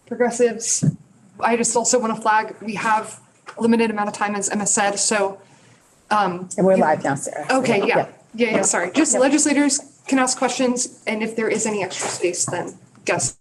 progressives, I just also want to flag, we have a limited amount of time, as Emma said, so. And we're live now, Sarah. Okay, yeah, sorry. Just legislators can ask questions, and if there is any extra space, then guests.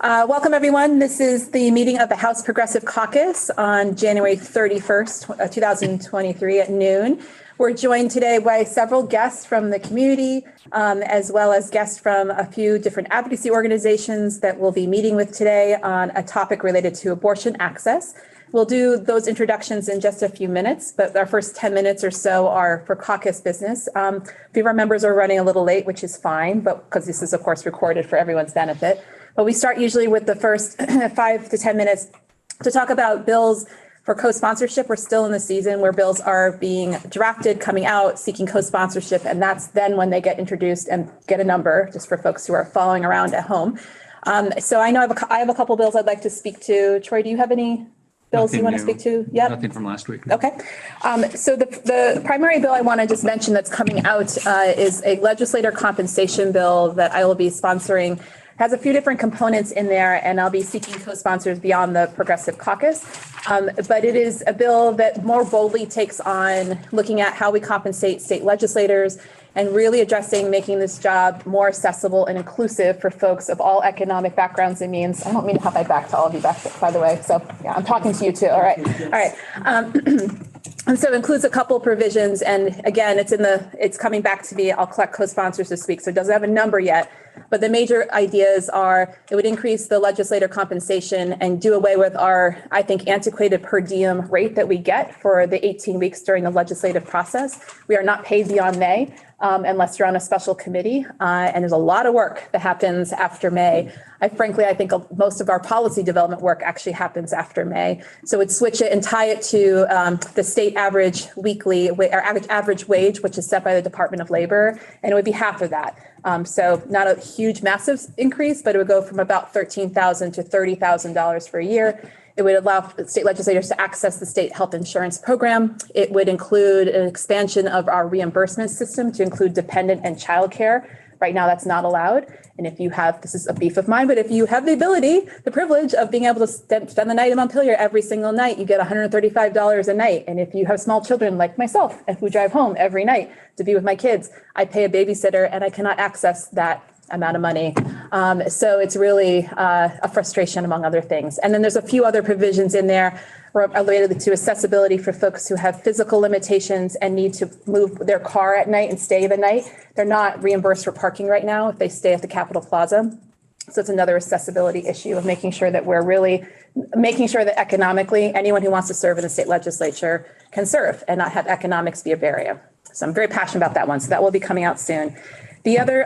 Welcome, everyone. This is the meeting of the House Progressive Caucus on January 31st, 2023 at noon. We're joined today by several guests from the community, as well as guests from a few different advocacy organizations that we'll be meeting with today on a topic related to abortion access. We'll do those introductions in just a few minutes, but our first 10 minutes or so are for caucus business. A few of our members are running a little late, which is fine, but because this is, of course, recorded for everyone's benefit. But we start usually with the first 5 to 10 minutes to talk about bills for co-sponsorship. We're still in the season where bills are being drafted, coming out, seeking co-sponsorship, and that's then when they get introduced and get a number, just for folks who are following around at home. So I know I have a couple bills I'd like to speak to. Troy, do you have any bills you want to speak to? Yep. Nothing from last week. Okay. So the primary bill I want to just mention that's coming out is a legislator compensation bill that I will be sponsoring. Has a few different components in there, and I'll be seeking co-sponsors beyond the Progressive Caucus. But it is a bill that more boldly takes on looking at how we compensate state legislators and really addressing making this job more accessible and inclusive for folks of all economic backgrounds and means. I don't mean to have my back to all of you back, by the way. So yeah, I'm talking to you too. All right. All right. And so it includes a couple provisions. And again, it's coming back to me. I'll collect co-sponsors this week. So it doesn't have a number yet. But the major ideas are it would increase the legislator compensation and do away with our, I think, antiquated per diem rate that we get for the 18 weeks during the legislative process. We are not paid beyond May unless you're on a special committee. And there's a lot of work that happens after May. I think most of our policy development work actually happens after May. So we'd switch it and tie it to the state average weekly or average wage, which is set by the Department of Labor, and it would be half of that. So not a huge, massive increase, but it would go from about $13,000 to $30,000 for a year. It would allow state legislators to access the state health insurance program. It would include an expansion of our reimbursement system to include dependent and childcare. Right now, that's not allowed. And if you have, this is a beef of mine, but if you have the ability, the privilege of being able to spend the night in Montpelier every single night, you get $135 a night. And if you have small children like myself who drive home every night to be with my kids, I pay a babysitter and I cannot access that amount of money. So it's really a frustration, among other things. And then there's a few other provisions in there related to accessibility for folks who have physical limitations and need to move their car at night and stay the night. They're not reimbursed for parking right now if they stay at the Capitol Plaza. So it's another accessibility issue of making sure that we're really making sure that economically anyone who wants to serve in the state legislature can serve and not have economics be a barrier. So I'm very passionate about that one. So that will be coming out soon. The other,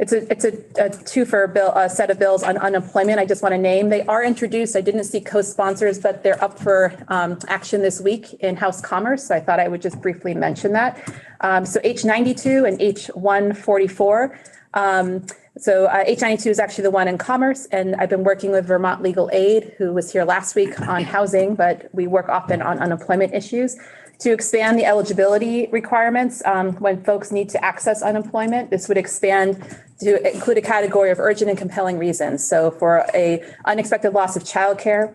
it's a twofer bill, a set of bills on unemployment. I just want to name, they are introduced. I didn't see co-sponsors, but they're up for action this week in House Commerce. So I thought I would just briefly mention that. So H92 and H144. H92 is actually the one in Commerce, and I've been working with Vermont Legal Aid, who was here last week on housing, but we work often on unemployment issues, to expand the eligibility requirements when folks need to access unemployment. This would expand to include a category of urgent and compelling reasons. So for a unexpected loss of childcare,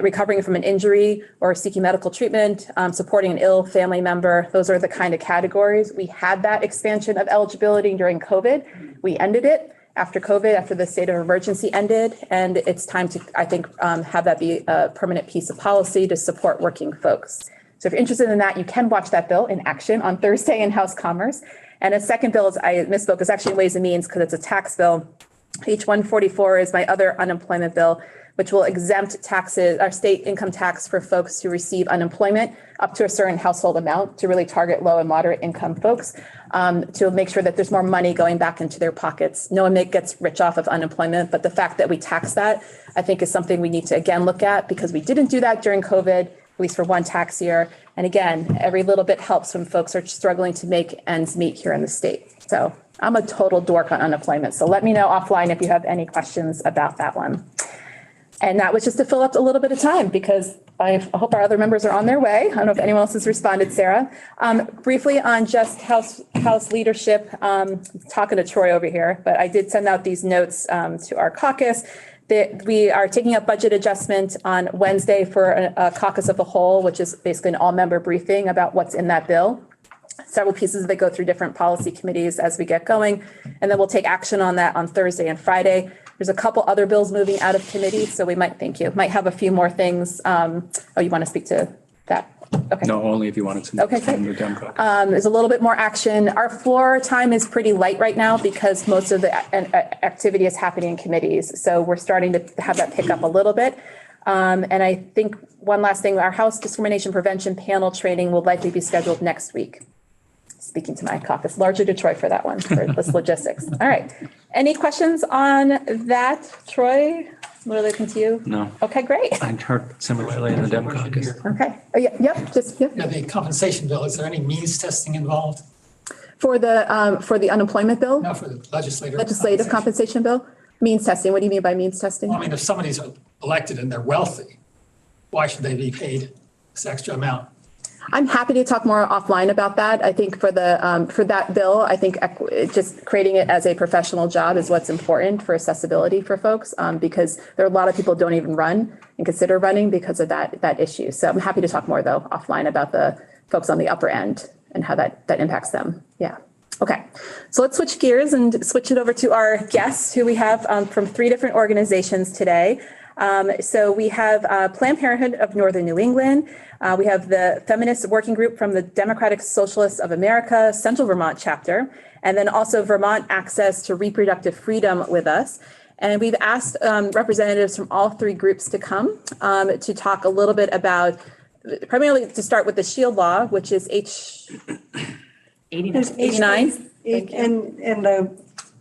recovering from an injury or seeking medical treatment, supporting an ill family member, those are the kind of categories. We had that expansion of eligibility during COVID. We ended it after COVID, after the state of emergency ended, and it's time to, I think, have that be a permanent piece of policy to support working folks. So if you're interested in that, you can watch that bill in action on Thursday in House Commerce. And a second bill, I misspoke, is actually Ways and Means because it's a tax bill. H144 is my other unemployment bill, which will exempt taxes, our state income tax for folks who receive unemployment up to a certain household amount to really target low and moderate income folks to make sure that there's more money going back into their pockets. No one gets rich off of unemployment, but the fact that we tax that, I think, is something we need to again look at because we didn't do that during COVID, at least for one tax year. And again, every little bit helps when folks are struggling to make ends meet here in the state. So I'm a total dork on unemployment. So let me know offline if you have any questions about that one. And that was just to fill up a little bit of time because I hope our other members are on their way. I don't know if anyone else has responded, Sarah. Briefly on just House leadership, talking to Troy over here, but I did send out these notes to our caucus. We are taking up budget adjustment on Wednesday for a caucus of the whole, which is basically an all-member briefing about what's in that bill. Several pieces that go through different policy committees as we get going. And then we'll take action on that on Thursday and Friday. There's a couple other bills moving out of committee, so we might have a few more things. You want to speak to that? Okay. No, only if you wanted to. Okay, great. There's a little bit more action. Our floor time is pretty light right now because most of the activity is happening in committees. So we're starting to have that pick up a little bit. And I think one last thing, our House Discrimination Prevention Panel training will likely be scheduled next week. Speaking to my caucus, largely to Troy for that one, for this logistics. All right. Any questions on that, Troy? What looking to you? No. Okay, great. I heard similarly in the Dem Caucus. Okay. Oh, yeah, yep. Yeah, the compensation bill, is there any means testing involved? For the unemployment bill? No, for the Legislative compensation bill? Means testing. What do you mean by means testing? Well, I mean, if somebody's elected and they're wealthy, why should they be paid this extra amount? I'm happy to talk more offline about that. I think for that bill, I think just creating it as a professional job is what's important for accessibility for folks, because there are a lot of people who don't even run and consider running because of that issue. So I'm happy to talk more though offline about the folks on the upper end and how that impacts them. Yeah. Okay. So let's switch gears and switch it over to our guests who we have from 3 different organizations today. So we have Planned Parenthood of Northern New England. We have the Feminist Working Group from the Democratic Socialists of America, Central Vermont chapter, and then also Vermont Access to Reproductive Freedom with us. And we've asked representatives from all 3 groups to come to talk a little bit about, primarily to start with the SHIELD law, which is H89. And the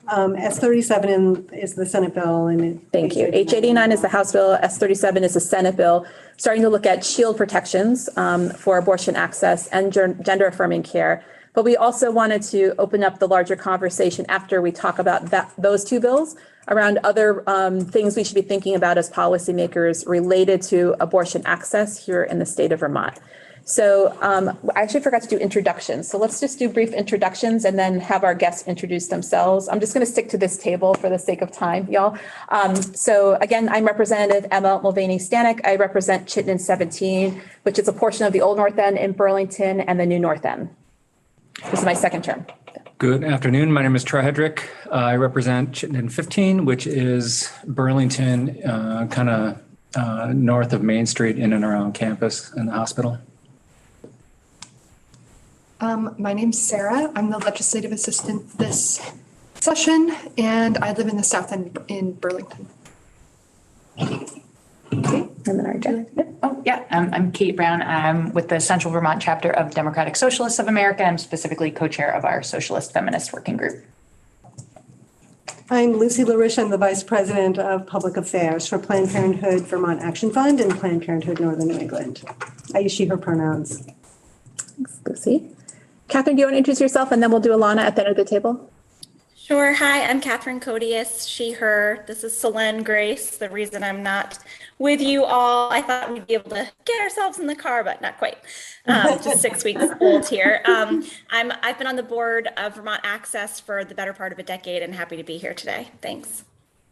S37 is the Senate bill. Thank you. H89 is the House bill. S37 is the Senate bill, starting to look at shield protections for abortion access and gender affirming care. But we also wanted to open up the larger conversation after we talk about those 2 bills around other things we should be thinking about as policymakers related to abortion access here in the state of Vermont. So I actually forgot to do introductions. So let's just do brief introductions and then have our guests introduce themselves. I'm just going to stick to this table for the sake of time, y'all. So again, I'm Representative Emma Mulvaney-Stanek. I represent Chittenden 17, which is a portion of the Old North End in Burlington and the New North End. This is my second term. Good afternoon. My name is Troy Hedrick. I represent Chittenden 15, which is Burlington, kind of north of Main Street in and around campus and the hospital. My name's Sarah. I'm the legislative assistant this session, and I live in the South End in Burlington. And then our Jen. Oh, yeah. I'm Kate Brown. I'm with the Central Vermont chapter of Democratic Socialists of America. I'm specifically co-chair of our Socialist Feminist Working Group. I'm Lucy LaRiche. I'm the Vice President of Public Affairs for Planned Parenthood Vermont Action Fund and Planned Parenthood Northern New England. I use she, her pronouns. Thanks, Lucy. Catherine, do you want to introduce yourself and then we'll do Alana at the end of the table? Sure. Hi, I'm Catherine Codius, she, her. This is Selene Grace. The reason I'm not with you all, I thought we'd be able to get ourselves in the car, but not quite. Just 6 weeks old here. I've been on the board of Vermont Access for the better part of a decade and happy to be here today. Thanks.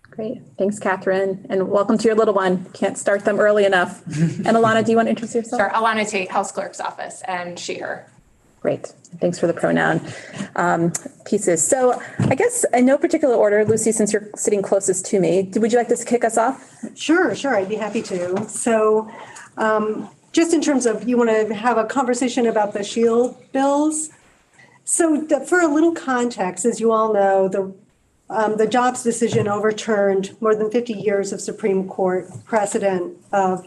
Great. Thanks, Catherine. And welcome to your little one. Can't start them early enough. And Alana, do you want to introduce yourself? Sure. Alana Tate, House Clerk's Office, and she, her. Great. Thanks for the pronoun pieces. So I guess in no particular order, Lucy, since you're sitting closest to me, would you like to kick us off? Sure. I'd be happy to. So just in terms of, you want to have a conversation about the SHIELD bills. So for a little context, as you all know, the Jobs decision overturned more than 50 years of Supreme Court precedent of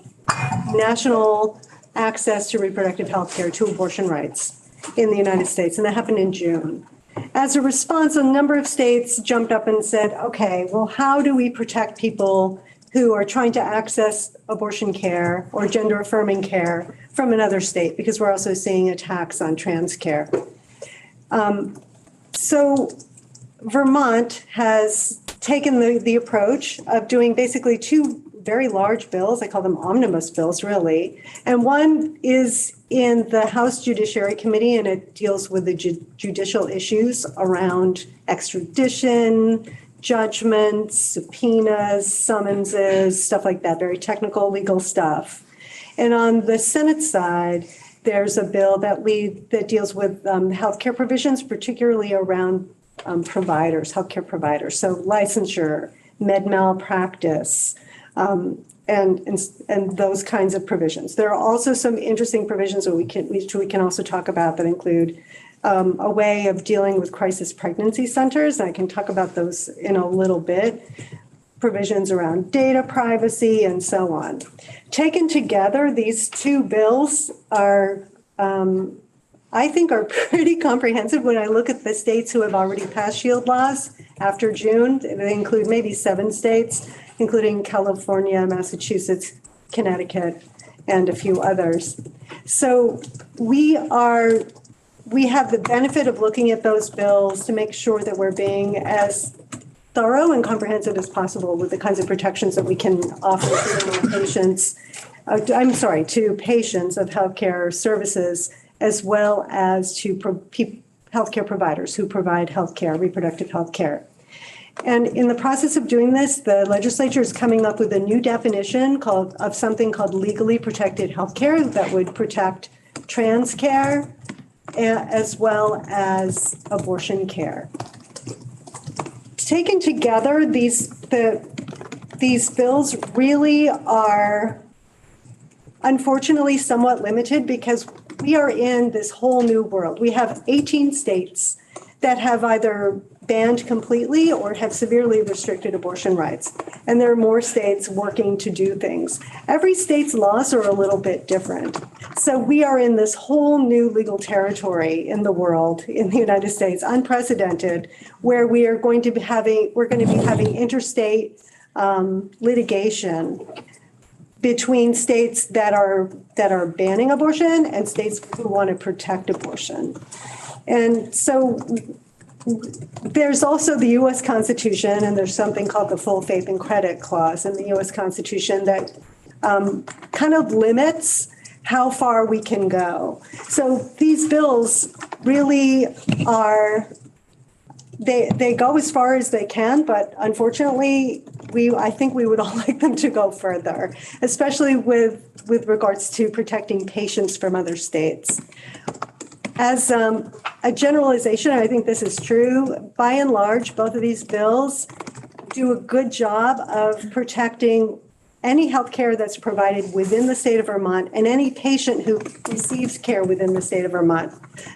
national access to reproductive health care, to abortion rights in the United States, and that happened in June. As a response, a number of states jumped up and said, okay, well, how do we protect people who are trying to access abortion care or gender affirming care from another state, because we're also seeing attacks on trans care. So Vermont has taken the approach of doing basically two very large bills. I call them omnibus bills, really. And one is in the House Judiciary Committee, and it deals with the judicial issues around extradition, judgments, subpoenas, summonses, stuff like that, very technical legal stuff. And on the Senate side, there's a bill that deals with healthcare provisions, particularly around healthcare providers. So licensure, med malpractice, and those kinds of provisions. There are also some interesting provisions which we can also talk about that include a way of dealing with crisis pregnancy centers. And I can talk about those in a little bit. Provisions around data privacy and so on. Taken together, these two bills are, I think, are pretty comprehensive. When I look at the states who have already passed SHIELD laws after June, they include maybe 7 states, including California, Massachusetts, Connecticut, and a few others. So we have the benefit of looking at those bills to make sure that we're being as thorough and comprehensive as possible with the kinds of protections that we can offer to patients, to patients of healthcare services, as well as to healthcare providers who provide healthcare, reproductive healthcare. And in the process of doing this, the legislature is coming up with a new definition of something called legally protected healthcare that would protect trans care as well as abortion care. Taken together, these bills really are unfortunately somewhat limited because we are in this whole new world. We have 18 states that have either banned completely or have severely restricted abortion rights. And there are more states working to do things. Every state's laws are a little bit different. So we are in this whole new legal territory in the world, in the United States, unprecedented, where we're going to be having interstate litigation between states that are banning abortion and states who want to protect abortion. And so there's also the U.S. Constitution, and there's something called the full faith and credit clause in the U.S. Constitution that kind of limits how far we can go. So these bills really are, they go as far as they can, but unfortunately, I think we would all like them to go further, especially with regards to protecting patients from other states. As a generalization, I think this is true. By and large, both of these bills do a good job of protecting any health care that's provided within the state of Vermont and any patient who receives care within the state of Vermont.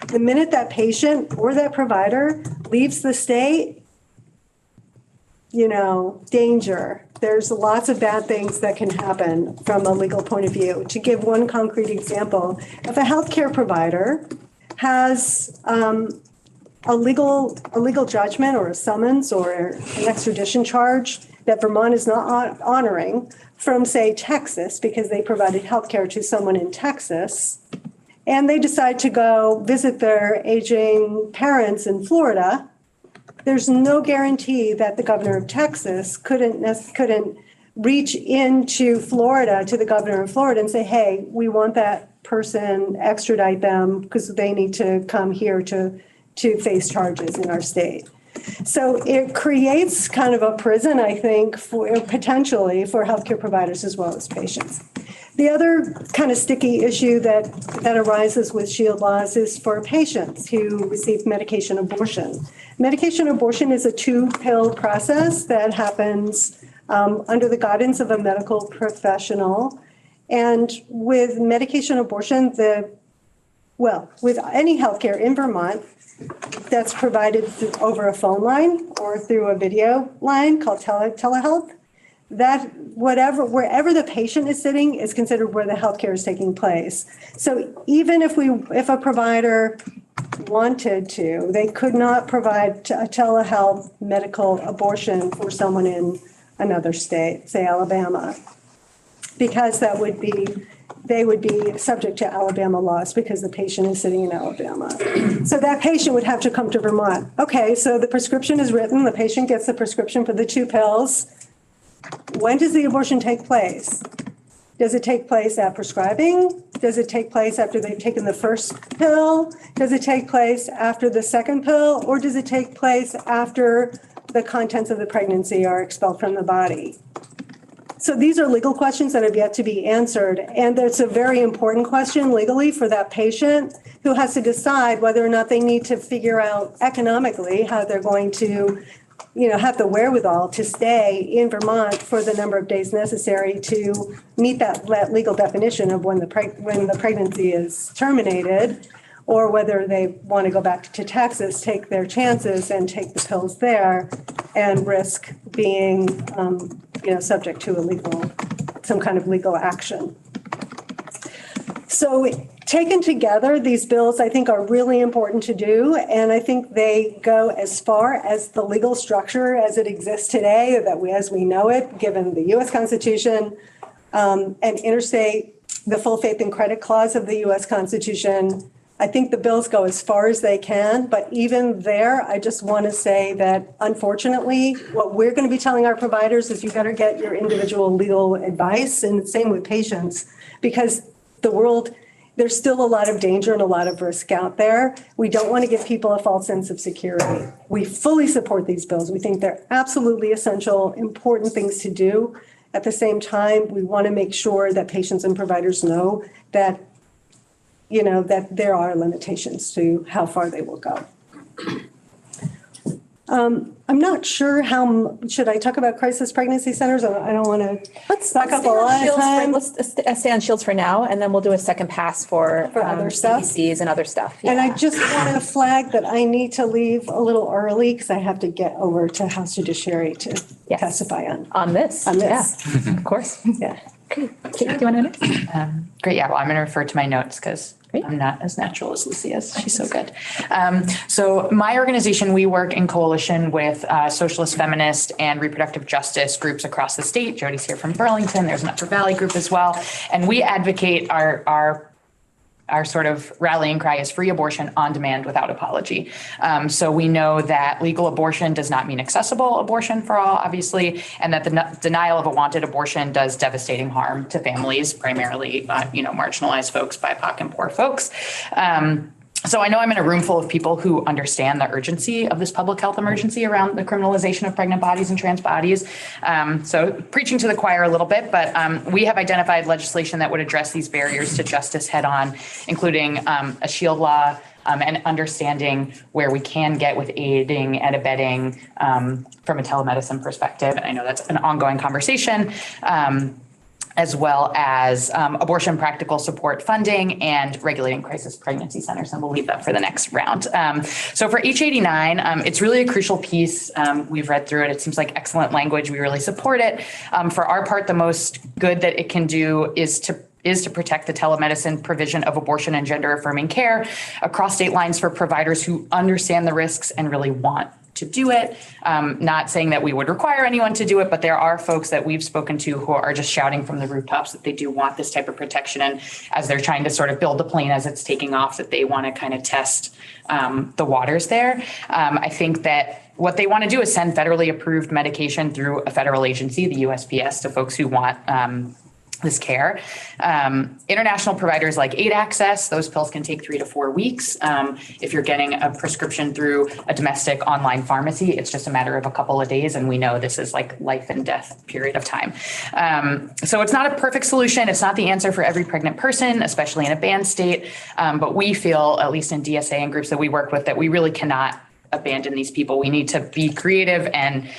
The minute that patient or that provider leaves the state, danger. There's lots of bad things that can happen from a legal point of view. To give one concrete example, if a healthcare provider has a legal judgment or a summons or an extradition charge that Vermont is not honoring from, say, Texas, because they provided healthcare to someone in Texas, and they decide to go visit their aging parents in Florida, there's no guarantee that the governor of Texas couldn't reach into Florida to the governor of Florida and say, hey, we want that person, extradite them because they need to come here to face charges in our state. So it creates kind of a prison, I think, potentially for healthcare providers as well as patients. The other kind of sticky issue that arises with SHIELD laws is for patients who receive medication abortion. Medication abortion is a 2-pill process that happens under the guidance of a medical professional. And with medication abortion, with any healthcare in Vermont that's provided over a phone line or through a video line called telehealth, that wherever the patient is sitting is considered where the healthcare is taking place. So even if a provider wanted to, they could not provide a telehealth medical abortion for someone in another state, say Alabama, because they would be subject to Alabama laws because the patient is sitting in Alabama. So that patient would have to come to Vermont. Okay, so the prescription is written, the patient gets the prescription for the 2 pills. When does the abortion take place? Does it take place at prescribing? Does it take place after they've taken the first pill? Does it take place after the second pill? Or does it take place after the contents of the pregnancy are expelled from the body? So these are legal questions that have yet to be answered. And it's a very important question legally for that patient who has to decide whether or not they need to figure out economically how they're going to, have the wherewithal to stay in Vermont for the number of days necessary to meet that legal definition of when the pregnancy is terminated, or whether they want to go back to Texas, take their chances and take the pills there and risk being, subject to some kind of legal action. So taken together, these bills, I think, are really important to do. And I think they go as far as the legal structure as it exists today, as we know it, given the U.S. Constitution and interstate, the full faith and credit clause of the U.S. Constitution. I think the bills go as far as they can, but even there, I just want to say that unfortunately, what we're going to be telling our providers is you better get your individual legal advice, and same with patients, because there's still a lot of danger and a lot of risk out there. We don't want to give people a false sense of security. We fully support these bills. We think they're absolutely essential, important things to do. At the same time, we want to make sure that patients and providers know that that there are limitations to how far they will go. I'm not sure should I talk about crisis pregnancy centers? I don't want to suck up a lot of time. Let's stay on Shields for now, and then we'll do a second pass for other stuff. CDCs and other stuff. Yeah. And I just want to flag that I need to leave a little early because I have to get over to House Judiciary to testify on this. Yeah. Of course. Yeah. Kate, do you want to next? Great. Yeah. Well, I'm going to refer to my notes because I'm not as natural as Lucy is. She's so good. So my organization, we work in coalition with socialist, feminist, and reproductive justice groups across the state. Jody's here from Burlington. There's an Upper Valley group as well. And we advocate our sort of rallying cry is free abortion on demand without apology. So we know that legal abortion does not mean accessible abortion for all, obviously, and that the denial of a wanted abortion does devastating harm to families, primarily, marginalized folks, BIPOC and poor folks. So I know I'm in a room full of people who understand the urgency of this public health emergency around the criminalization of pregnant bodies and trans bodies. So preaching to the choir a little bit, but we have identified legislation that would address these barriers to justice head on, including a shield law and understanding where we can get with aiding and abetting from a telemedicine perspective. And I know that's an ongoing conversation. As well as abortion practical support funding and regulating crisis pregnancy centers. And we'll leave that for the next round. So for H89, it's really a crucial piece. We've read through it. It seems like excellent language. We really support it. For our part, the most good that it can do is to protect the telemedicine provision of abortion and gender affirming care across state lines for providers who understand the risks and really want to do it. Not saying that we would require anyone to do it, but there are folks that we've spoken to who are just shouting from the rooftops that they do want this type of protection. And as they're trying to sort of build the plane as it's taking off, that they want to kind of test the waters there. I think that what they want to do is send federally approved medication through a federal agency, the USPS, to folks who want this care. International providers like Aid Access, those pills can take 3 to 4 weeks. If you're getting a prescription through a domestic online pharmacy, it's just a matter of a couple of days. And we know this is like life and death period of time. So it's not a perfect solution. It's not the answer for every pregnant person, especially in a banned state. But we feel, at least in DSA and groups that we work with, that we really cannot abandon these people. We need to be creative and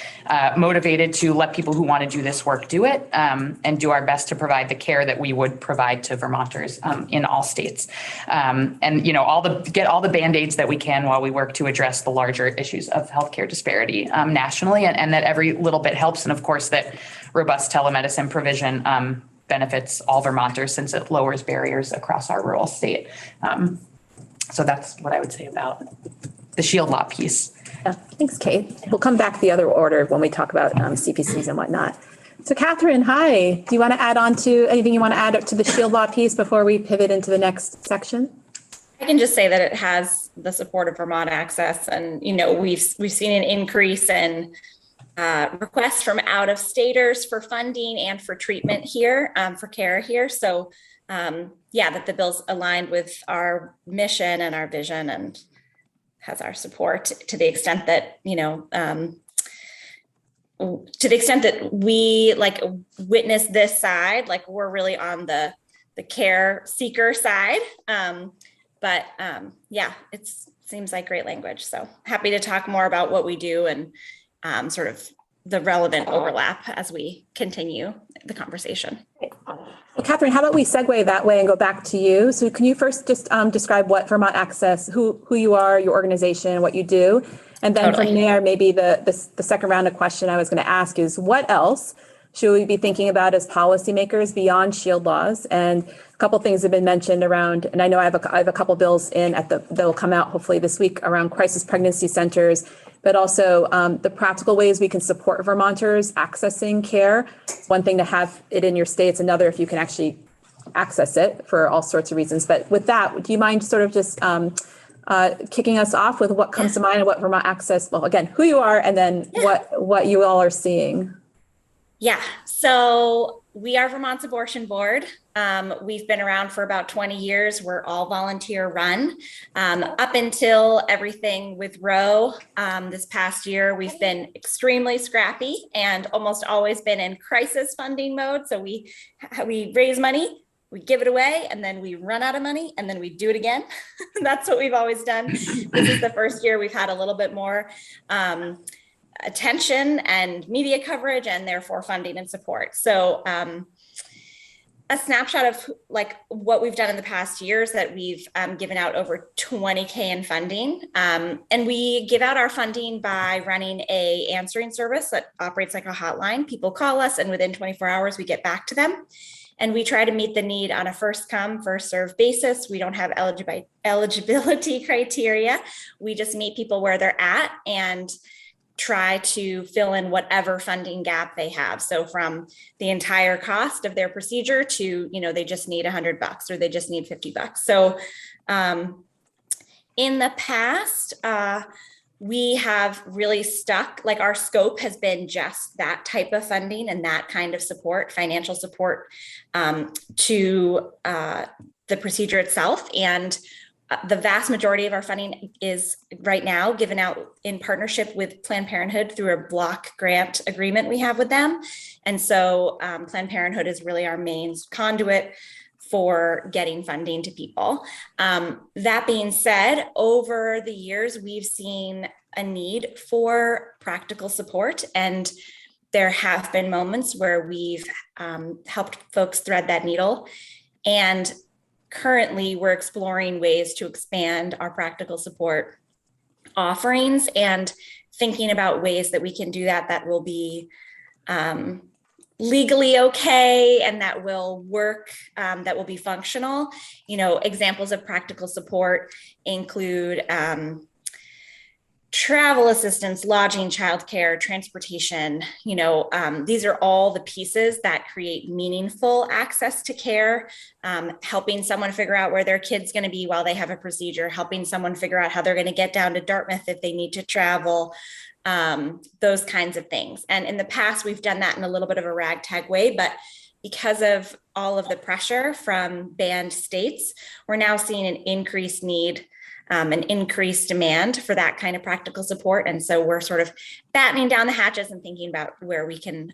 motivated to let people who want to do this work do it, and do our best to provide the care that we would provide to Vermonters in all states. And get all the Band-Aids that we can while we work to address the larger issues of healthcare disparity nationally, and that every little bit helps. And of course, that robust telemedicine provision benefits all Vermonters since it lowers barriers across our rural state. So that's what I would say about the shield law piece. Yeah, thanks, Kate. We'll come back to the other order when we talk about CPCs and whatnot. So Catherine, hi. Do you want to add on to anything you want to add to the shield law piece before we pivot into the next section? I can just say that it has the support of Vermont Access, and we've seen an increase in requests from out-of-staters for funding and for treatment here, for care here. So that the bill's aligned with our mission and our vision and has our support to the extent that we witness this side, we're really on the care seeker side. It seems like great language. So happy to talk more about what we do and sort of the relevant overlap as we continue the conversation. Well, Catherine, how about we segue that way and go back to you? So can you first just describe what Vermont Access, who you are, your organization, what you do? And then From there, maybe the second round of question I was going to ask is what else should we be thinking about as policymakers beyond shield laws? And a couple things have been mentioned around, and I know I have a couple bills in that'll come out hopefully this week around crisis pregnancy centers, but also the practical ways we can support Vermonters accessing care. It's one thing to have it in your state, it's another if you can actually access it for all sorts of reasons. But with that, do you mind sort of just kicking us off with what comes to mind and what Vermont Access, well, again, who you are, and then what you all are seeing? Yeah, so we are Vermont's abortion board. We've been around for about 20 years. We're all volunteer run. Up until everything with Roe this past year, we've been extremely scrappy and almost always been in crisis funding mode. So we raise money, we give it away, and then we run out of money, and then we do it again. That's what we've always done. This is the first year we've had a little bit more attention and media coverage and therefore funding and support. So a snapshot of what we've done in the past years that we've given out over 20K in funding. And we give out our funding by running a answering service that operates like a hotline. People call us and within 24 hours, we get back to them. And we try to meet the need on a first come, first served basis. We don't have eligibility criteria. We just meet people where they're at and try to fill in whatever funding gap they have. So from the entire cost of their procedure to, they just need $100 or they just need $50. So in the past, we have really stuck, our scope has been just that type of funding and that kind of support, financial support to the procedure itself. And the vast majority of our funding is right now given out in partnership with Planned Parenthood through a block grant agreement we have with them. And so Planned Parenthood is really our main conduit for getting funding to people. That being said, over the years, we've seen a need for practical support, and there have been moments where we've helped folks thread that needle. And currently, we're exploring ways to expand our practical support offerings and thinking about ways that we can do that will be legally okay and that will work, that will be functional. Examples of practical support include travel assistance, lodging, childcare, transportation. These are all the pieces that create meaningful access to care, helping someone figure out where their kid's going to be while they have a procedure, helping someone figure out how they're going to get down to Dartmouth if they need to travel, those kinds of things. And in the past, we've done that in a little bit of a ragtag way, but because of all of the pressure from banned states, we're now seeing an increased need, an increased demand for that kind of practical support. And so we're sort of battening down the hatches and thinking about where we can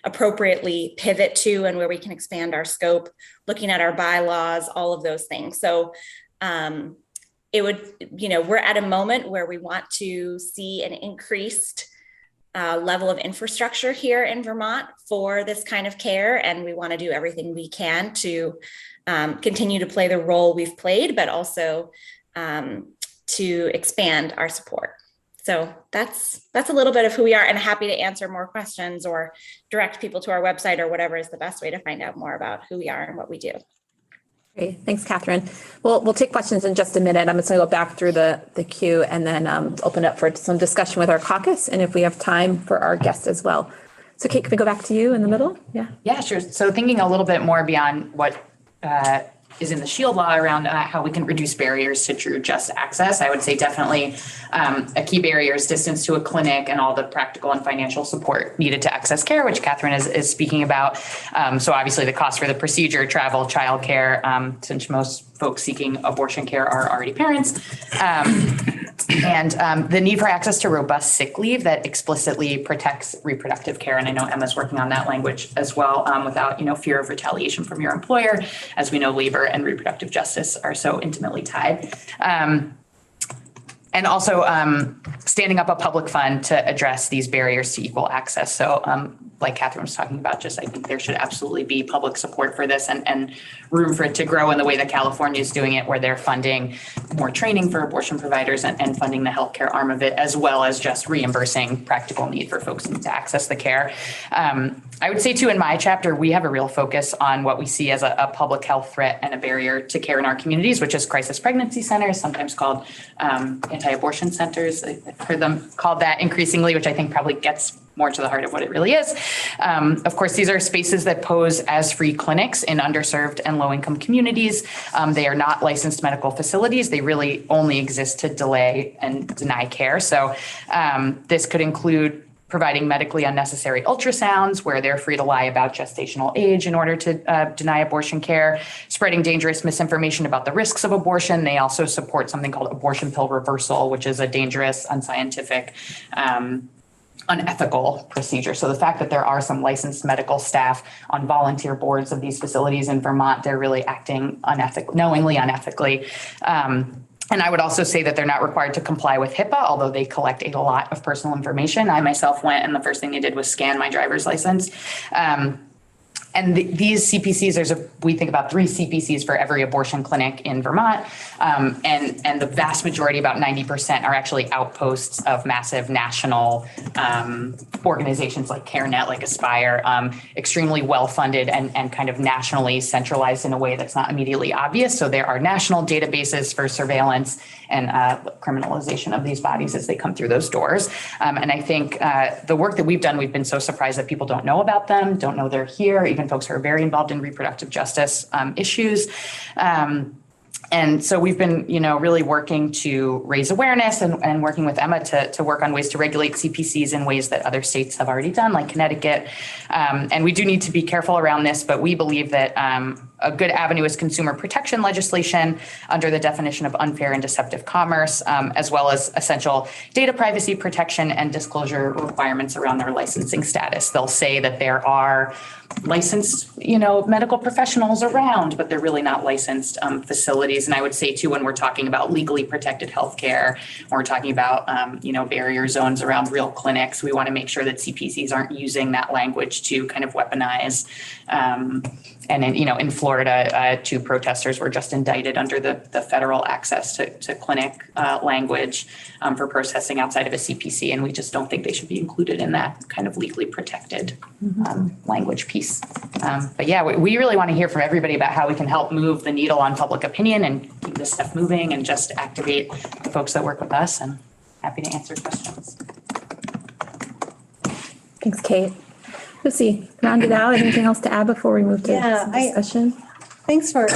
appropriately pivot to and where we can expand our scope, looking at our bylaws, all of those things. So we're at a moment where we want to see an increased level of infrastructure here in Vermont for this kind of care. And we want to do everything we can to continue to play the role we've played, but also to expand our support. So that's a little bit of who we are, and happy to answer more questions or direct people to our website or whatever is the best way to find out more about who we are and what we do. Great. Thanks, Catherine. We'll take questions in just a minute. I'm just going to go back through the queue and then open up for some discussion with our caucus and if we have time for our guests as well. So Kate, can we go back to you in the middle? Yeah. Yeah, sure. So thinking a little bit more beyond what is in the SHIELD law around how we can reduce barriers to true just access, I would say definitely a key barrier is distance to a clinic and all the practical and financial support needed to access care, which Catherine is speaking about. So obviously the cost for the procedure, travel, childcare, since most folks seeking abortion care are already parents. And the need for access to robust sick leave that explicitly protects reproductive care. And I know Emma's working on that language as well, without, fear of retaliation from your employer. As we know, labor and reproductive justice are so intimately tied. And also standing up a public fund to address these barriers to equal access. So like Catherine was talking about, I think there should absolutely be public support for this and room for it to grow in the way that California is doing it, where they're funding more training for abortion providers and funding the healthcare arm of it, as well as just reimbursing practical need for folks to access the care. I would say too, in my chapter, we have a real focus on what we see as a public health threat and a barrier to care in our communities, which is crisis pregnancy centers, sometimes called anti-abortion centers. I've heard them called that increasingly, which I think probably gets more to the heart of what it really is. Of course, these are spaces that pose as free clinics in underserved and low-income communities. They are not licensed medical facilities. They really only exist to delay and deny care. So this could include providing medically unnecessary ultrasounds where they're free to lie about gestational age in order to deny abortion care, spreading dangerous misinformation about the risks of abortion. They also support something called abortion pill reversal, which is a dangerous, unscientific, unethical procedure. So the fact that there are some licensed medical staff on volunteer boards of these facilities in Vermont, they're really acting knowingly unethically. And I would also say that they're not required to comply with HIPAA, although they collect a lot of personal information. I myself went and the first thing they did was scan my driver's license. And these CPCs, we think about 3 CPCs for every abortion clinic in Vermont. And the vast majority, about 90%, are actually outposts of massive national organizations like CareNet, like Aspire, extremely well-funded and kind of nationally centralized in a way that's not immediately obvious. So there are national databases for surveillance and criminalization of these bodies as they come through those doors. And I think the work that we've done, we've been so surprised that people don't know about them, don't know they're here, even folks who are very involved in reproductive justice issues. And so we've been, really working to raise awareness and working with Emma to work on ways to regulate CPCs in ways that other states have already done, like Connecticut. And we do need to be careful around this, but we believe that a good avenue is consumer protection legislation under the definition of unfair and deceptive commerce, as well as essential data privacy protection and disclosure requirements around their licensing status. They'll say that there are licensed, medical professionals around, but they're really not licensed facilities. And I would say too, when we're talking about legally protected healthcare, when we're talking about, barrier zones around real clinics, we want to make sure that CPCs aren't using that language to kind of weaponize. And in Florida, 2 protesters were just indicted under the federal access to clinic language for protesting outside of a CPC. And we just don't think they should be included in that kind of legally protected language piece. But yeah, we really want to hear from everybody about how we can help move the needle on public opinion and keep this stuff moving and just activate the folks that work with us, and happy to answer questions. Thanks, Kate. Lucy, round it out. Anything else to add before we move to discussion? Thanks for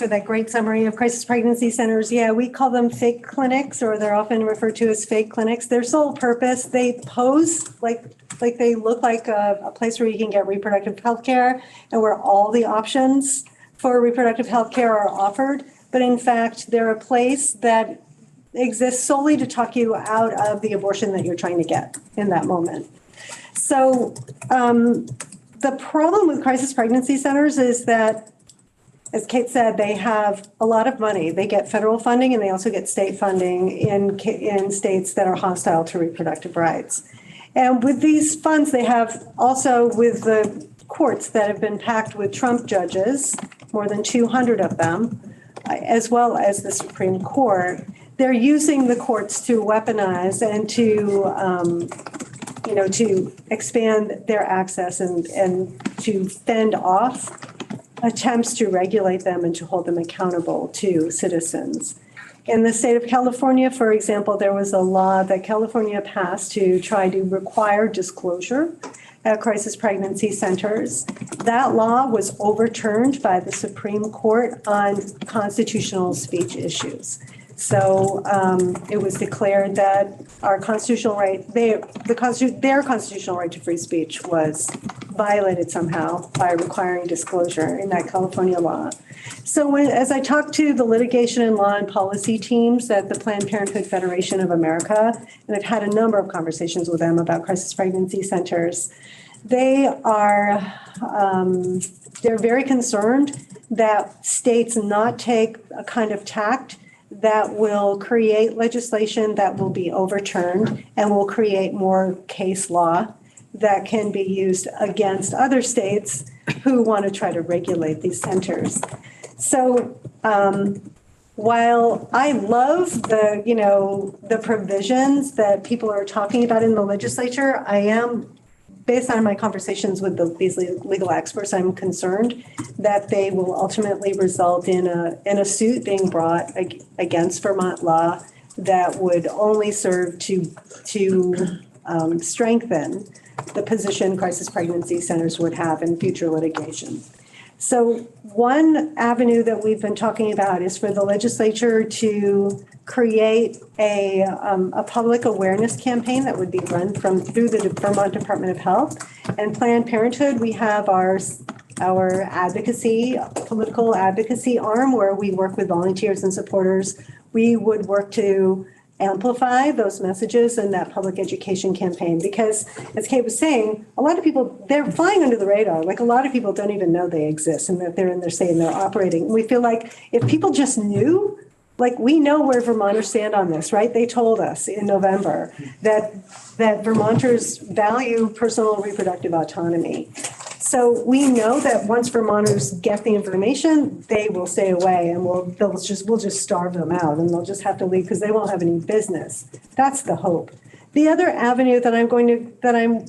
that great summary of crisis pregnancy centers. Yeah, we call them fake clinics, or they're often referred to as fake clinics. Their sole purpose, they pose like they look like a place where you can get reproductive health care and where all the options for reproductive health care are offered. But in fact, they're a place that exists solely to talk you out of the abortion that you're trying to get in that moment. So the problem with crisis pregnancy centers is that, as Kate said, they have a lot of money. They get federal funding and they also get state funding in states that are hostile to reproductive rights. And with these funds, they have also with the courts that have been packed with Trump judges, more than 200 of them, as well as the Supreme Court, they're using the courts to weaponize and to expand their access and to fend off attempts to regulate them and to hold them accountable to citizens. In the state of California, for example, there was a law that California passed to try to require disclosure at crisis pregnancy centers. That law was overturned by the Supreme Court on constitutional speech issues. So it was declared that our constitutional right, their constitutional right to free speech was violated somehow by requiring disclosure in that California law. So as I talked to the litigation and law and policy teams at the Planned Parenthood Federation of America, and I've had a number of conversations with them about crisis pregnancy centers, they are, they're very concerned that states not take a kind of tact that will create legislation that will be overturned and will create more case law that can be used against other states who want to try to regulate these centers. So while I love the provisions that people are talking about in the legislature, I am, based on my conversations with these legal experts, I'm concerned that they will ultimately result in a suit being brought against Vermont law that would only serve to strengthen the position crisis pregnancy centers would have in future litigation. So one avenue that we've been talking about is for the legislature to create a public awareness campaign that would be run through the Vermont Department of Health and Planned Parenthood. We have our advocacy, political advocacy arm where we work with volunteers and supporters. We would work to amplify those messages in that public education campaign because, as Kate was saying, a lot of people, they're flying under the radar. Like a lot of people don't even know they exist and that they're in their state and they're operating. We feel like if people just knew, like we know where Vermonters stand on this, right? They told us in November that Vermonters value personal reproductive autonomy. So we know that once Vermonters get the information, they will stay away and we'll just starve them out and they'll just have to leave because they won't have any business. That's the hope. The other avenue that I'm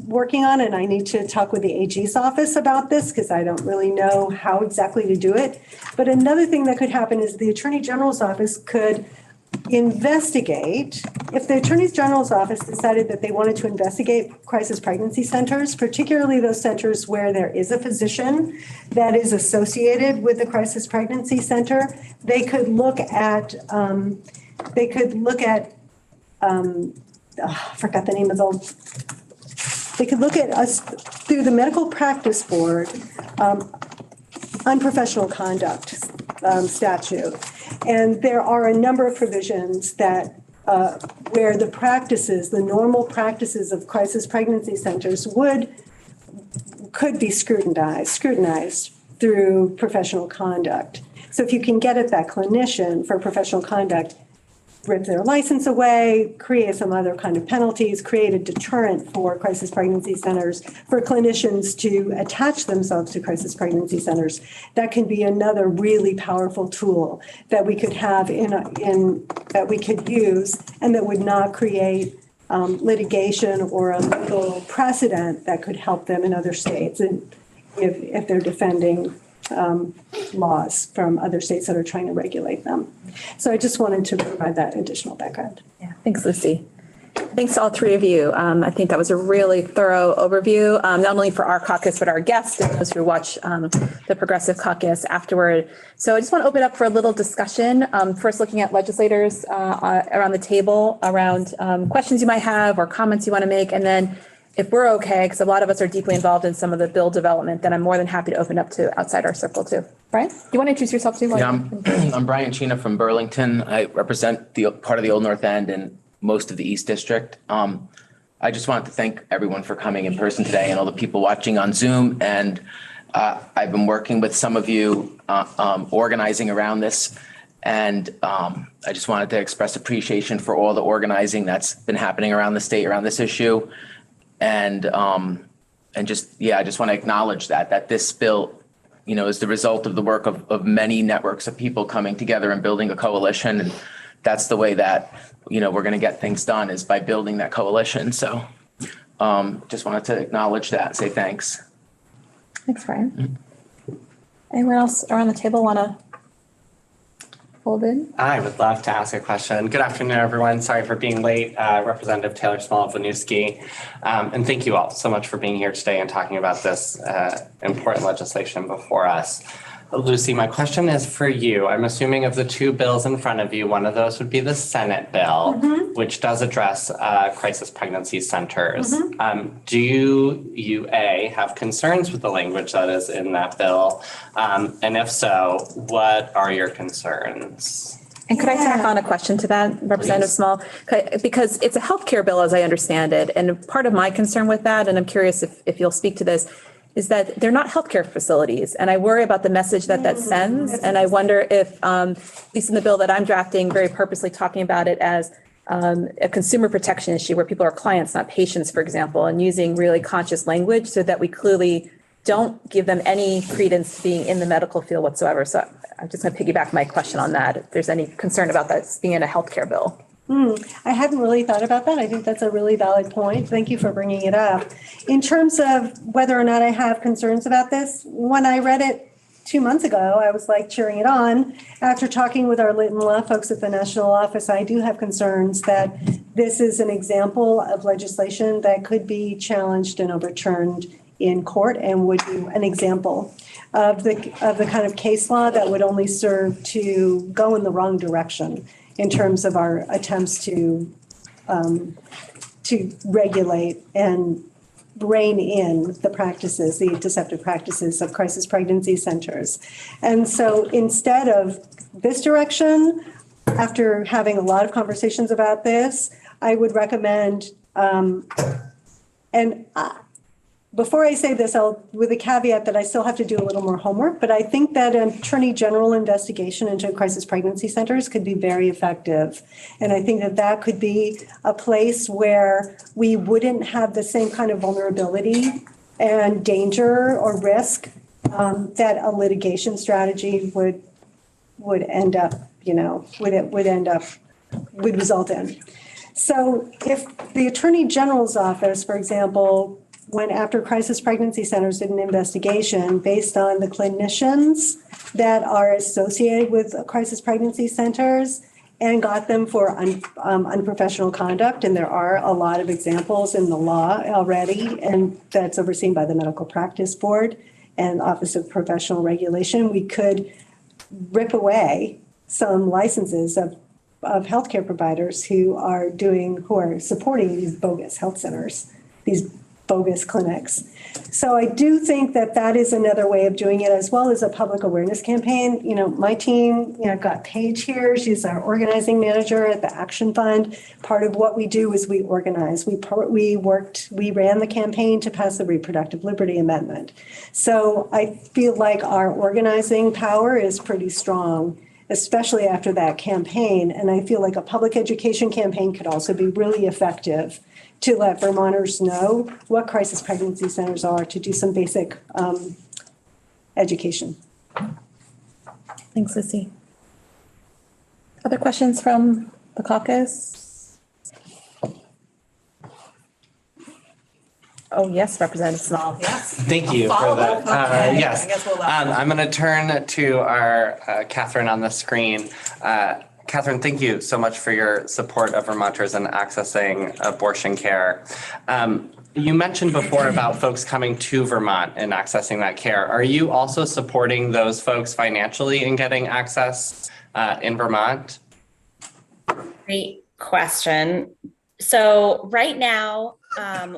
working on, and I need to talk with the AG's office about this because I don't really know how exactly to do it. But another thing that could happen is the Attorney General's office could investigate, if the Attorney General's office decided that they wanted to investigate crisis pregnancy centers, particularly those centers where there is a physician that is associated with the crisis pregnancy center, they could look at, I forgot the name of they could look at us through the medical practice board, unprofessional conduct statute. And there are a number of provisions that where the normal practices of crisis pregnancy centers could be scrutinized through professional conduct. So if you can get at that clinician for professional conduct, rip their license away, create some other kind of penalties, create a deterrent for crisis pregnancy centers, for clinicians to attach themselves to crisis pregnancy centers. That can be another really powerful tool that we could have that we could use and that would not create litigation or a legal precedent that could help them in other states and if they're defending laws from other states that are trying to regulate them. So I just wanted to provide that additional background. Yeah, thanks, Lucy. Thanks to all three of you. I think that was a really thorough overview, not only for our caucus, but our guests and those who watch the Progressive Caucus afterward. So I just want to open up for a little discussion. First, looking at legislators around the table, around questions you might have or comments you want to make, and then if we're okay, because a lot of us are deeply involved in some of the bill development, then I'm more than happy to open up to outside our circle too. Brian, do you want to introduce yourself too? Yeah, I'm Brian Chena from Burlington. I represent the part of the Old North End and most of the East District. I just wanted to thank everyone for coming in person today and all the people watching on Zoom. And I've been working with some of you organizing around this. And I just wanted to express appreciation for all the organizing that's been happening around the state around this issue. And just, I just want to acknowledge that this bill, is the result of the work of many networks of people coming together and building a coalition. And that's the way that, we're going to get things done is by building that coalition. So just wanted to acknowledge that, say thanks. Thanks, Brian. Anyone else around the table want to fold in? I would love to ask a question. Good afternoon, everyone. Sorry for being late. Representative Taylor Small of Winooski. And thank you all so much for being here today and talking about this important legislation before us. Lucy, my question is for you. I'm assuming of the two bills in front of you, one of those would be the Senate bill, which does address crisis pregnancy centers. Do you, A, have concerns with the language that is in that bill? And if so, what are your concerns? And could I tack on a question to that, Representative Small? Because it's a healthcare bill, as I understand it. And part of my concern with that, and I'm curious if you'll speak to this, is that they're not healthcare facilities. And I worry about the message that sends. And I wonder if, at least in the bill that I'm drafting, very purposely talking about it as a consumer protection issue where people are clients, not patients, for example, and using really conscious language so that we clearly don't give them any credence to being in the medical field whatsoever. So I'm just going to piggyback my question on that. If there's any concern about that being in a healthcare bill. I hadn't really thought about that. I think that's a really valid point. Thank you for bringing it up. In terms of whether or not I have concerns about this, when I read it 2 months ago, I was like cheering it on. After talking with our Lytton Law folks at the national office, I do have concerns that this is an example of legislation that could be challenged and overturned in court and would be an example of the kind of case law that would only serve to go in the wrong direction in terms of our attempts to regulate and rein in the practices, the deceptive practices of crisis pregnancy centers. And so instead of this direction, after having a lot of conversations about this, I would recommend, before I say this, with a caveat that I still have to do a little more homework, but I think that an attorney general investigation into crisis pregnancy centers could be very effective. And I think that could be a place where we wouldn't have the same kind of vulnerability and danger or risk that a litigation strategy would end up, would result in. So if the attorney general's office, for example, went after crisis pregnancy centers did an investigation based on the clinicians that are associated with crisis pregnancy centers and got them for unprofessional conduct. And there are a lot of examples in the law already, and that's overseen by the Medical Practice Board and Office of Professional Regulation. We could rip away some licenses of healthcare providers who are supporting these bogus health centers, these bogus clinics. So I do think that is another way of doing it, as well as a public awareness campaign. My team, I've got Paige here. She's our organizing manager at the Action Fund. Part of what we do is we organize. We ran the campaign to pass the Reproductive Liberty Amendment. So I feel like our organizing power is pretty strong, especially after that campaign. And I feel like a public education campaign could also be really effective to let Vermonters know what crisis pregnancy centers are, to do some basic education. Thanks, Lucy. Other questions from the caucus? Oh, yes, Representative Small. Yes. Thank you for that. Okay. Yes. I guess we'll I'm going to turn to our Catherine on the screen. Catherine, thank you so much for your support of Vermonters in accessing abortion care. You mentioned before about folks coming to Vermont and accessing that care. Are you also supporting those folks financially in getting access in Vermont? Great question. So right now,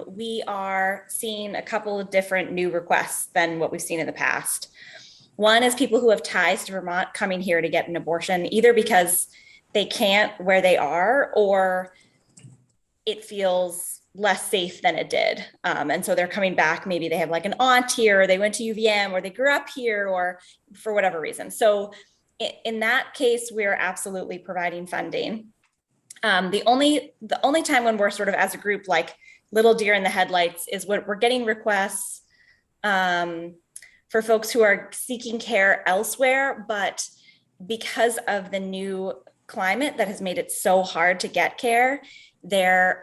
we are seeing a couple of different new requests than what we've seen in the past. One is people who have ties to Vermont coming here to get an abortion, either because they can't where they are, or it feels less safe than it did. And so they're coming back. Maybe they have like an aunt here, or they went to UVM, or they grew up here, or for whatever reason. So in that case, we're absolutely providing funding. The only time when we're sort of as a group, like little deer in the headlights, is when we're getting requests for folks who are seeking care elsewhere, but because of the new climate that has made it so hard to get care, they're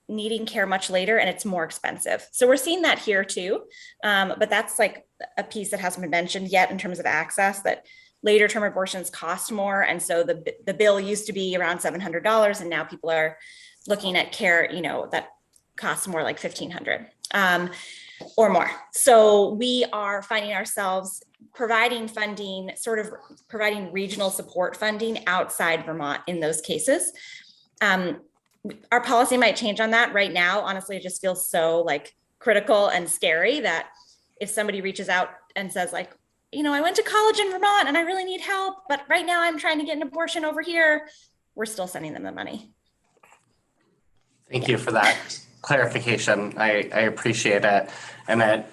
needing care much later and it's more expensive. So we're seeing that here too, but that's like a piece that hasn't been mentioned yet in terms of access, that later term abortions cost more. And so the bill used to be around $700, and now people are looking at care, that costs more like $1,500 or more. So we are finding ourselves providing funding, sort of providing regional support funding outside Vermont in those cases. Our policy might change on that. Right now, honestly, it just feels so like critical and scary that if somebody reaches out and says like, I went to college in Vermont and I really need help, but right now I'm trying to get an abortion over here, we're still sending them the money. Thank you for that clarification. I appreciate it. And it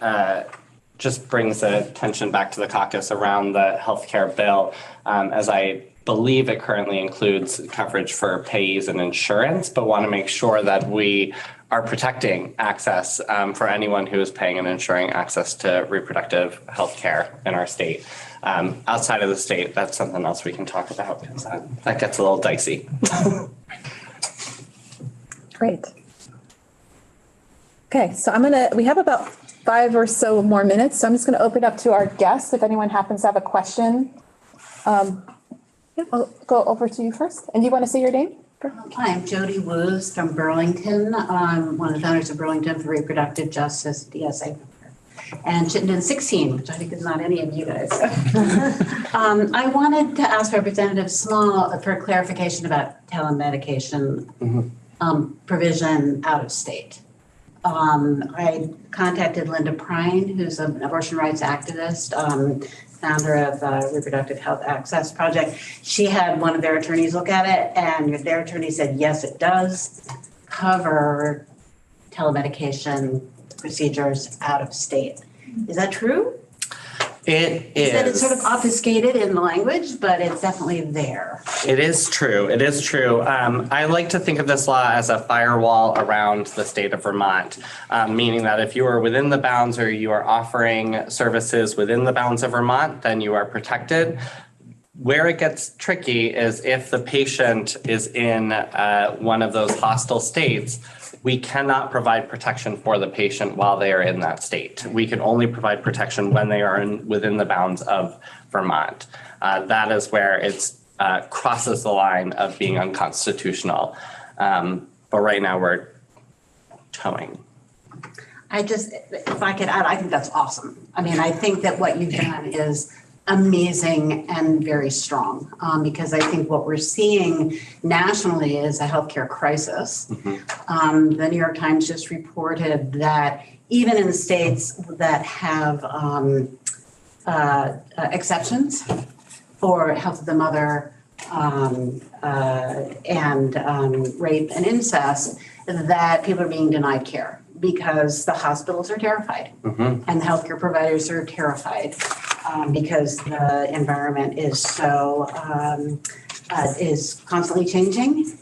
just brings attention back to the caucus around the healthcare bill, as I believe it currently includes coverage for payees and insurance, but want to make sure that we are protecting access for anyone who is paying and ensuring access to reproductive health care in our state. Outside of the state, that's something else we can talk about because that gets a little dicey. Great. Okay, so we have about 5 or so more minutes, so I'm just going to open up to our guests if anyone happens to have a question. I'll go over to you first. And do you want to say your name? Hi, I'm Jody Woos from Burlington. I'm one of the founders of Burlington for Reproductive Justice, DSA. And Chittenden 16, which I think is not any of you guys. I wanted to ask Representative Small for clarification about telemedication provision out of state. I contacted Linda Prine, who's an abortion rights activist, founder of Reproductive Health Access Project. She had one of their attorneys look at it, and their attorney said, yes, it does cover telemedication procedures out of state. Is that true? It is. That it's sort of obfuscated in the language, but it's definitely there. It is true. It is true. I like to think of this law as a firewall around the state of Vermont, meaning that if you are within the bounds or you are offering services within the bounds of Vermont, then you are protected. Where it gets tricky is if the patient is in one of those hostile states, we cannot provide protection for the patient while they are in that state. We can only provide protection when they are within the bounds of Vermont. That is where it crosses the line of being unconstitutional. But right now we're towing. If I could add, I think that's awesome. I mean, I think that what you've done is amazing and very strong, because I think what we're seeing nationally is a healthcare crisis. The New York Times just reported that even in states that have exceptions for health of the mother and rape and incest, that people are being denied care because the hospitals are terrified and the healthcare providers are terrified. Because the environment is so is constantly changing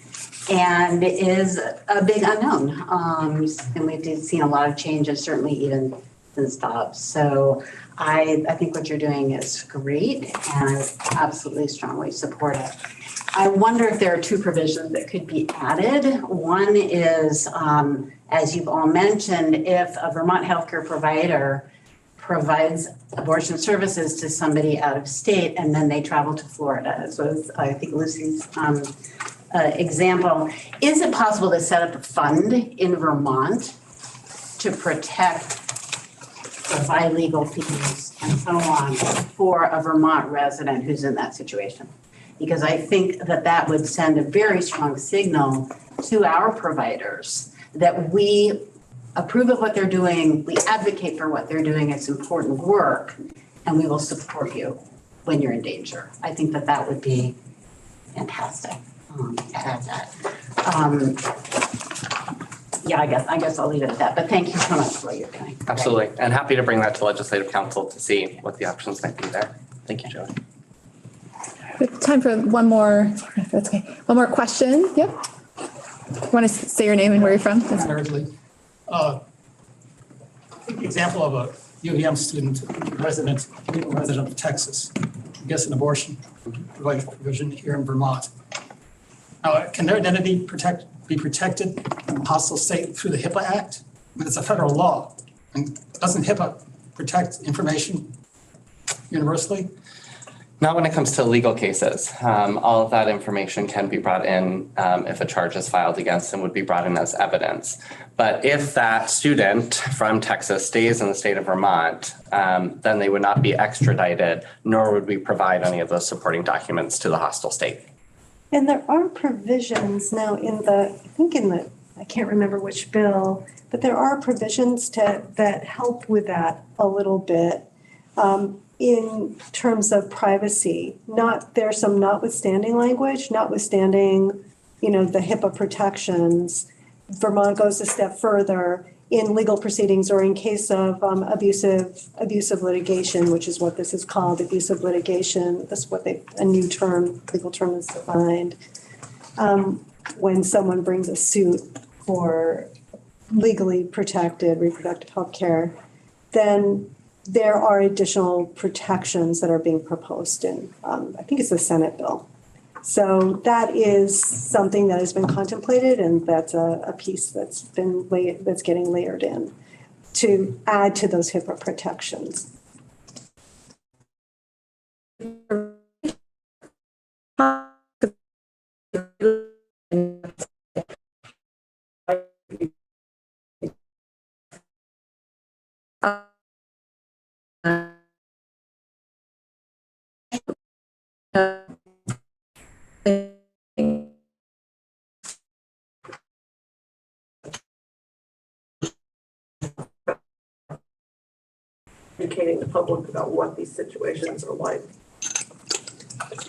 and is a big unknown. And we've seen a lot of changes, certainly even since Dobbs. So I think what you're doing is great, and I absolutely strongly support it. I wonder if there are two provisions that could be added. One is, as you've all mentioned, if a Vermont healthcare provider provides abortion services to somebody out of state and then they travel to Florida. So I think Lucy's example. Is it possible to set up a fund in Vermont to protect provide legal fees and so on for a Vermont resident who's in that situation? Because I think that would send a very strong signal to our providers that we approve of what they're doing, we advocate for what they're doing, it's important work, and we will support you when you're in danger. I think that would be fantastic. Yeah, I guess I'll leave it at that, but thank you so much for what you're doing. Absolutely, and happy to bring that to Legislative Council to see what the options might be there. Thank you, Jody. We have time for one more, that's okay. One more question, yep. You want to say your name and where you're from? Example of a UVM student, resident of Texas, gets an abortion provision here in Vermont. Now, can their identity be protected in a hostile state through the HIPAA Act? I mean, it's a federal law. And doesn't HIPAA protect information universally? Not when it comes to legal cases. All of that information can be brought in if a charge is filed against them, would be brought in as evidence. But if that student from Texas stays in the state of Vermont, then they would not be extradited, nor would we provide any of those supporting documents to the hostile state. And there are provisions now I can't remember which bill, but there are provisions that help with that a little bit. In terms of privacy, there's some notwithstanding language, notwithstanding, the HIPAA protections. Vermont goes a step further in legal proceedings or in case of abusive litigation, which is what this is called, abusive litigation. That's what a new legal term is defined. When someone brings a suit for legally protected reproductive health care, then there are additional protections that are being proposed in, I think it's the Senate bill. So that is something that has been contemplated, and that's a piece that's getting layered in to add to those HIPAA protections. Educating the public about what these situations are like.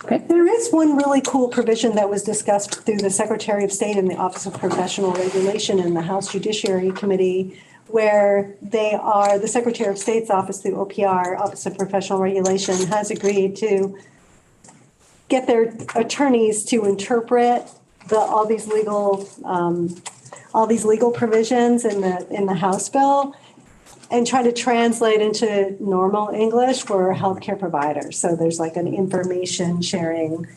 Okay. There is one really cool provision that was discussed through the Secretary of State and the Office of Professional Regulation in the House Judiciary Committee, where the Secretary of State's office through OPR, Office of Professional Regulation, has agreed to get their attorneys to interpret all these legal provisions in the House bill and try to translate into normal English for healthcare providers. So there's like an information sharing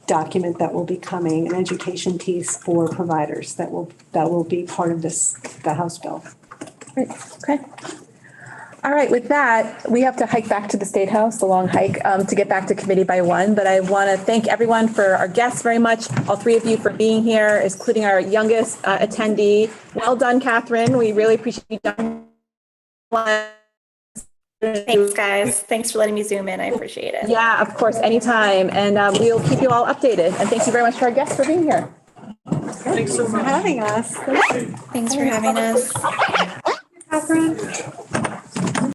document that will be coming, an education piece for providers that will be part of the House bill. Great. Okay. All right. With that, we have to hike back to the State House, the long hike, to get back to committee by 1. But I want to thank everyone, for our guests very much, all 3 of you for being here, including our youngest attendee. Well done, Catherine. We really appreciate you done. Thanks, guys. Thanks for letting me zoom in. I appreciate it. Yeah, of course, anytime. And we'll keep you all updated. And thank you very much to our guests for being here. Thanks for having us. Thanks for having us. Catherine.